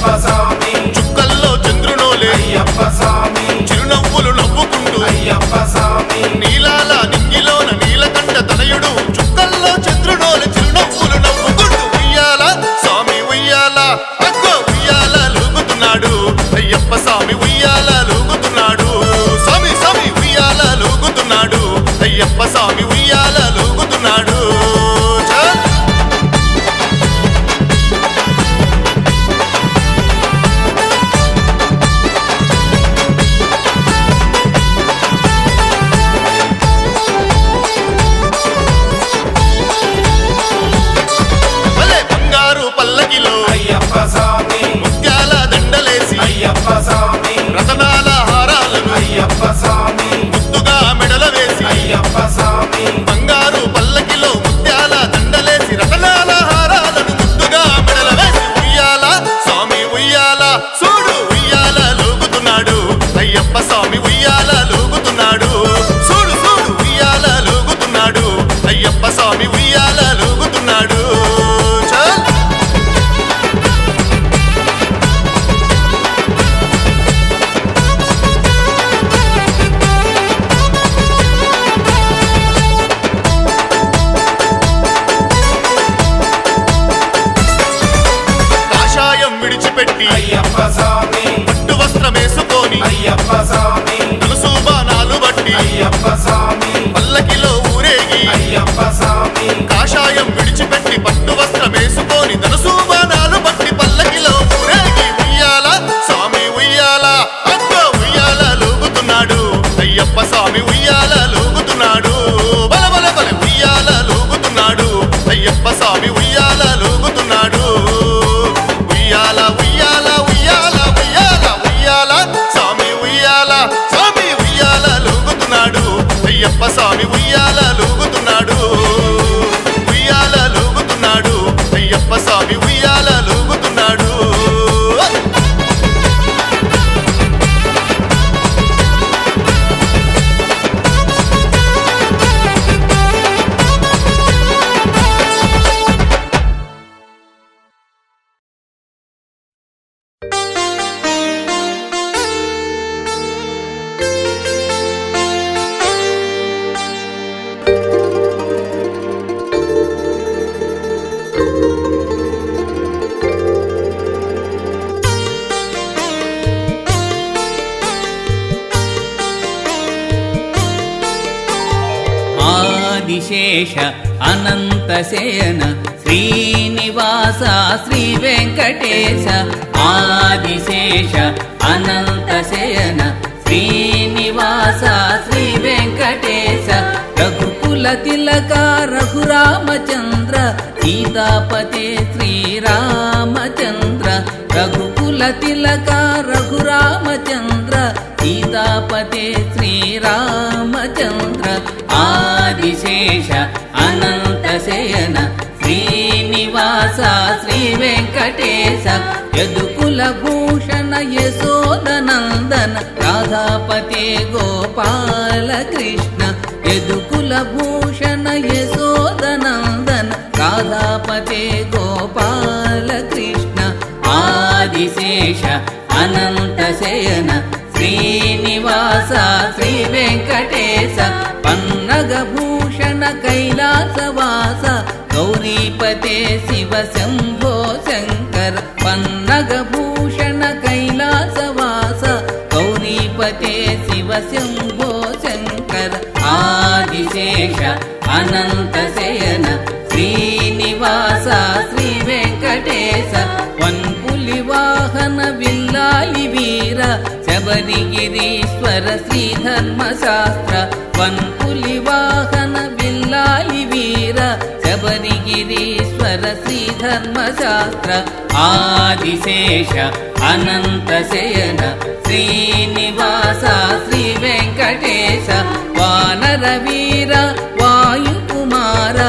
అయ్యప్ప స్వామి చుక్కల్లో చంద్రునోలే అయ్యప్ప స్వామి చిరునవ్వులు నవ్వుకుంటూ అయ్యప్ప స్వామి నీలాల నింగిలోన నీలకంఠ తనయుడు చుక్కల్లో చంద్రునోలే చిరునవ్వులు నవ్వుకుంటూ ఉయ్యాల స్వామి ఉయ్యాల అగ్గో ఉయ్యాల లూగుతున్నాడు అయ్యప్ప స్వామి ఉయ్యాల లూగుతున్నాడు స్వామి స్వామి ఉయ్యాల లూగుతున్నాడు అయ్యప్ప స్వామి ఉయ్యాల లూగుతున్నాడు పల్లకిలో అయ్యప్ప స్వామి ముత్యాల దండలేసి అయ్యప్ప స్వామి రతనాల హారాలను అయ్యప్ప స్వామి ముద్దుగా మెడల వేసి అయ్యప్ప స్వామి బంగారు పల్లకిలో ముత్యాల దండలేసి రతనాల హారాలను ముద్దుగా మెడల వేసి ఉయ్యాల స్వామి ఉయ్యాల చూడు ఉయ్యాల లూగుతున్నాడు అయ్యప్ప స్వామి ఉయ్యాల లూగుతున్నాడు చూడు చూడు ఉయ్యాల లూగుతున్నాడు అయ్యప్ప స్వామి ఉయ్యాల లూగుతున్నాడు విడిచిపెట్టి అయ్యప్ప స్వామి పట్టు వస్త్రమేసుకొని అయ్యప్ప స్వామి తులసు బాణాలు బట్టి అయ్యప్ప స్వామి పల్లకిలో ఊరేగి అయ్యప్ప స్వామి కాషాయం విడిచిపెట్టి పట్టు వస్త్రమేసుకొని ధనుసు బాణాలు బట్టి పల్లకిలో ఊరేగి ఉయ్యాల స్వామి ఉయ్యాల అగ్గో ఉయ్యాల లూగుతున్నాడు అయ్యప్ప స్వామి ఉయ్యాల లూగుతున్నాడు బల బల బల ఉయ్యాల లూగుతున్నాడు అయ్యప్ప స్వామి ఉయ్యాల లూగుతున్నాడు ఉయ్యాల ఉయ్యాల ఉయ్యాల ఉయ్యాల ఉయ్యాల స్వామి ఉయ్యాల స్వామి ఉయ్యాల లూగుతున్నాడు అయ్యప్ప స్వామి ఉయ్యాల లూగుతున్నాడు ఉయ్యాల లూగుతున్నాడు అయ్యప్ప స్వామి ఉయ్యాల లూగుతున్నాడు ఆదిశేష అనంతశయన శ్రీనివాస శ్రీ వెంకటేశ ఆదిశేష అనంతశయన శ్రీనివాస శ్రీ వెంకటేశ రఘుకుల తిలక రఘురామచంద్ర సీతాపతే శ్రీరామచంద్ర రఘుకుల తిలక రఘురామచంద్ర సీతాపతే శ్రీరామచంద్ర ఆదిశేష అనంతశయన శ్రీనివాస శ్రీ వెంకటేశ యదుకుల భూషణ యశోదనందన రాధాపతే గోపాల కృష్ణ యదుకుల భూషణ యశోదనందన రాధాపతే గోపాల కృష్ణ ఆదిశేష అనంతశయన శ్రీనివాస శ్రీ వెంకటేశ పన్నగభూషణ కైలాసవాస గౌరీపతే శివ శంభో శంకర పన్నగభూషణ కైలాసవాస గౌరీపతే శివ శంభో శంకర ఆదిశేష అనంతశయన శ్రీనివాస శ్రీ వెంకటేశ వన్పులి వాహన విల్లాలి వీర శబరిగిరీశ్వర శ్రీధర్మశాస్త్ర వన్పులి వాహన విల్లాలి వీర శబరిగిరీశ్వర శ్రీధర్మశాస్త్ర ఆదిశేష అనంతశయన శ్రీనివాస శ్రీ వెంకటేశ వానర వీర వాయుకుమార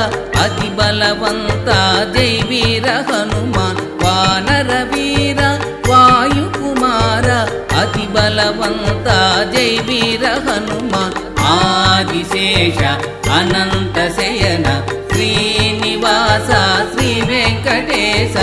అతి బలవంత జై వీర హనుమాన్ వానర వీర వాయుకుమార అతి బలవంత జై వీర హనుమాన్ ఆదిశేష అనంతశయన శ్రీనివాస శ్రీ వెంకటేశ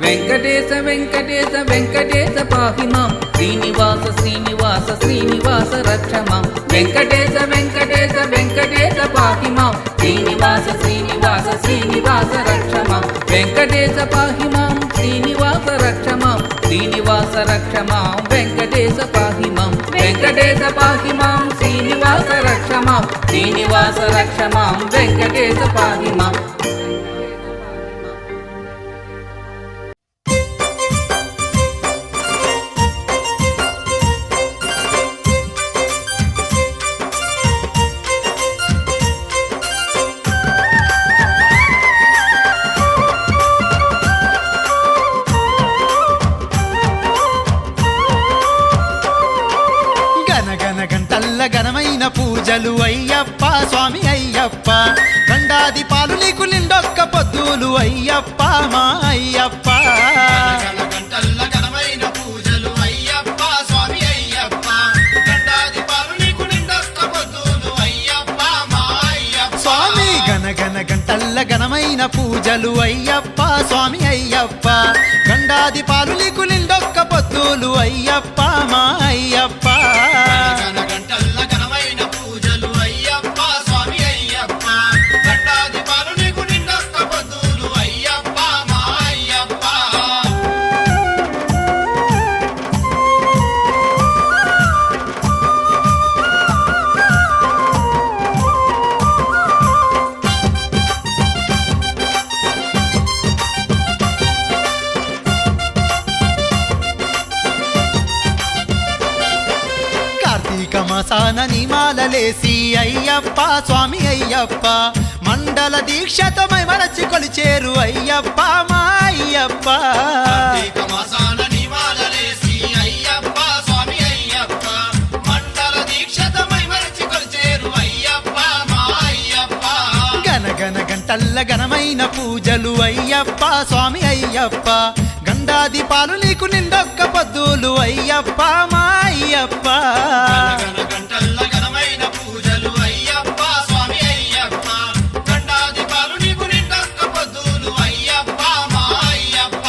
వెంకటేశ వెంకటేశ వెంకటేశ పాహి మాం శ్రీనివాస శ్రీనివాస శ్రీనివాస రక్ష మాం వెంకటేశ వెంకటేశ వెంకటేశ పాహి మాం శ్రీనివాస శ్రీనివాస శ్రీనివాస రక్ష మాం వెంకటేశ పాహి మాం శ్రీనివాస రక్ష మాం శ్రీనివాస రక్ష మాం వెంకటేశ పాహి మాం వెంకటేశ పాహి మాం శ్రీనివాస రక్ష మాం శ్రీనివాస రక్ష మాం వెంకటేశ పాహి మాం ఘనమైన పూజలు అయ్యప్ప స్వామి అయ్యప్ప గండాది పాలు నీకు నిండొక్క పొద్దులు అయ్యప్ప మా అయ్యప్ప గంటల్ల ఘనమైన పూజలు అయ్యప్ప స్వామి అయ్యప్ప గండాది పాలు నీకు నిండొక్క పొద్దులు అయ్యప్ప మా అయ్యప్ప స్వామి గంటల్ల ఘనమైన పూజలు అయ్యప్ప స్వామి అయ్యప్ప గండాది పాలు నీకు నిండొక్క పొద్దులు అయ్యప్ప మా అయ్యప్ప గంటల్ల ఘనమైన పూజలు అయ్యప్ప స్వామి అయ్యప్ప గండాది పాలు నీకు నిండొక్క పొద్దులు అయ్యప్ప మా అయ్యప్ప కార్తీక మాసాన నిమాలలేసి అయ్యప్ప స్వామి అయ్యప్ప మండల దీక్షతో మరచి కొలిచేరు అయ్యప్ప మా అయ్యప్ప కార్తీక మాసాన నిమాలలేసి అయ్యప్ప స్వామి అయ్యప్ప మండల దీక్షతో మరచి కొలిచేరు అయ్యప్ప మా అయ్యప్ప గంటల్ల ఘనమైన పూజలు అయ్యప్ప స్వామి అయ్యప్ప గండాది పాలు నీకు నిండొక్క పొద్దులు అయ్యప్ప మా అయ్యప్ప గంటల్ల ఘనమైన పూజలు అయ్యప్ప స్వామి అయ్యప్ప గండాది పాలు నీకు నిండొక్క పొద్దులు అయ్యప్ప మా అయ్యప్ప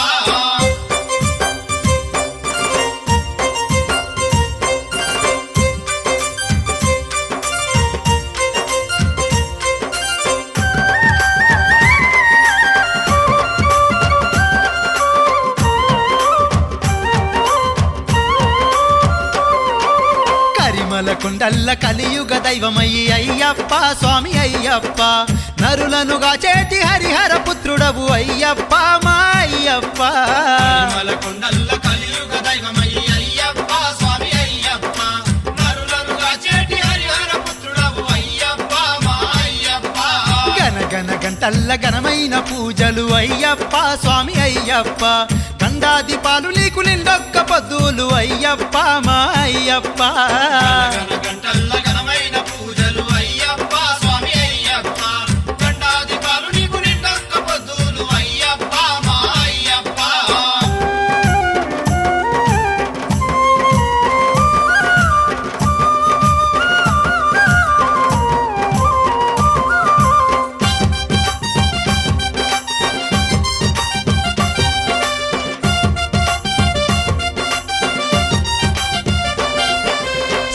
కరిమల కుండల్ల కలియుగ దైవమయ్యి అయ్యప్ప స్వామి అయ్యప్ప నరులనుగా చేటి హరిహర పుత్రుడవు అయ్యప్ప మా అయ్యప్ప కొండల్ల కలియుగ దైవమయ్యి అయ్యప్ప స్వామి అయ్యప్ప నరులనుగా చేటి హరిహర పుత్రుడవు అయ్యప్ప మా అయ్యప్ప గంటల్ల ఘనమైన పూజలు అయ్యప్ప స్వామి అయ్యప్ప గండాది పాలు నీకు నిండొక్క పొద్దులు అయ్యప్ప మా అయ్యప్ప గంటల్ల ఘనమైన పూజలు అయ్యప్ప స్వామి అయ్యప్ప గండాది పాలు నీకు నిండొక్క పొద్దులు అయ్యప్ప మా అయ్యప్ప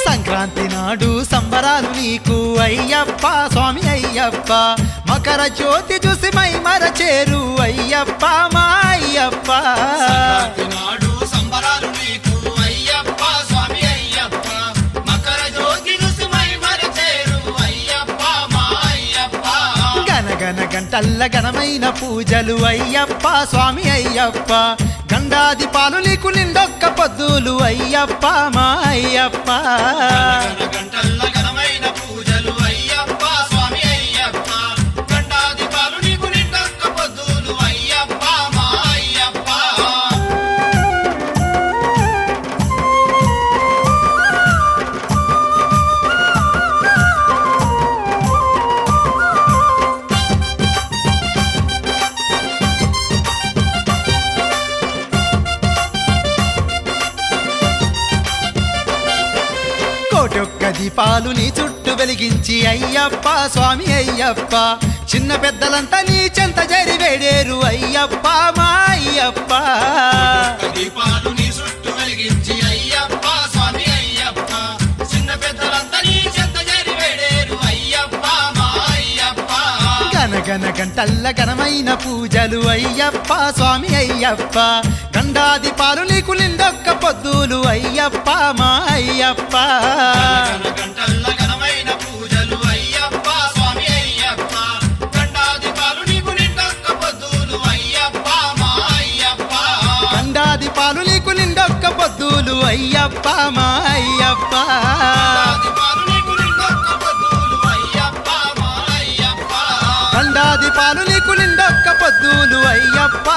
సంక్రాంతి నాడు సంబరాలు నీకు అయ్యప్ప స్వామి అయ్యప్ప మకర జ్యోతి చూసి మై మరచేరు అయ్యప్ప మా అయ్యప్ప నాడు సంబరాలు నీకు అయ్యప్ప స్వామి అయ్యప్ప మకర జ్యోతి చూసి మై మరచేరు అయ్యప్ప మా అయ్యప్ప గంటల్ల ఘనమైన పూజలు అయ్యప్ప స్వామి అయ్యప్ప గండాది పాలు నీకు నిండొక్క పొద్దులు అయ్యప్ప మా అయ్యప్ప గంటల్ల ఘనమైన పూజలు అయ్యప్ప స్వామి అయ్యప్ప గండాది పాలు నీకు నిండొక్క పొద్దులు అయ్యప్ప మా అయ్యప్ప కోటొక్క దీపాలు నీ చుట్టూ వెలిగించి అయ్యప్ప స్వామి అయ్యప్ప చిన్న పెద్దలంతా నీ చెంత జరి వేడేరు అయ్యప్ప మా అయ్యప్ప దీపాలు నీ చుట్టూ వెలిగించి అయ్యప్ప స్వామి అయ్యప్ప చిన్న పెద్దలంతా నీ చెంత చేరి వేడేరు అయ్యప్ప మా అయ్యప్ప గనగన గంటల్ల ఘనమైన పూజలు అయ్యప్ప స్వామి అయ్యప్ప గండాది పాలు నీకు నిండొక్క పొద్దులు అయ్యప్ప మా అయ్యప్ప గంటల్ల ఘనమైన పూజలు అయ్యప్ప స్వామి అయ్యప్ప గండాది పాలు నీకు నిండొక్క పొద్దులు అయ్యప్ప మా అయ్యప్ప గండాది పాలు నీకు నిండొక్క పొద్దులు అయ్యప్ప మా అయ్యప్ప గండాది పాలు నీకు నిండొక్క పొద్దులు అయ్యప్ప మా అయ్యప్ప గండాది పాలు నీకు నిండొక్క పొద్దులు అయ్యప్ప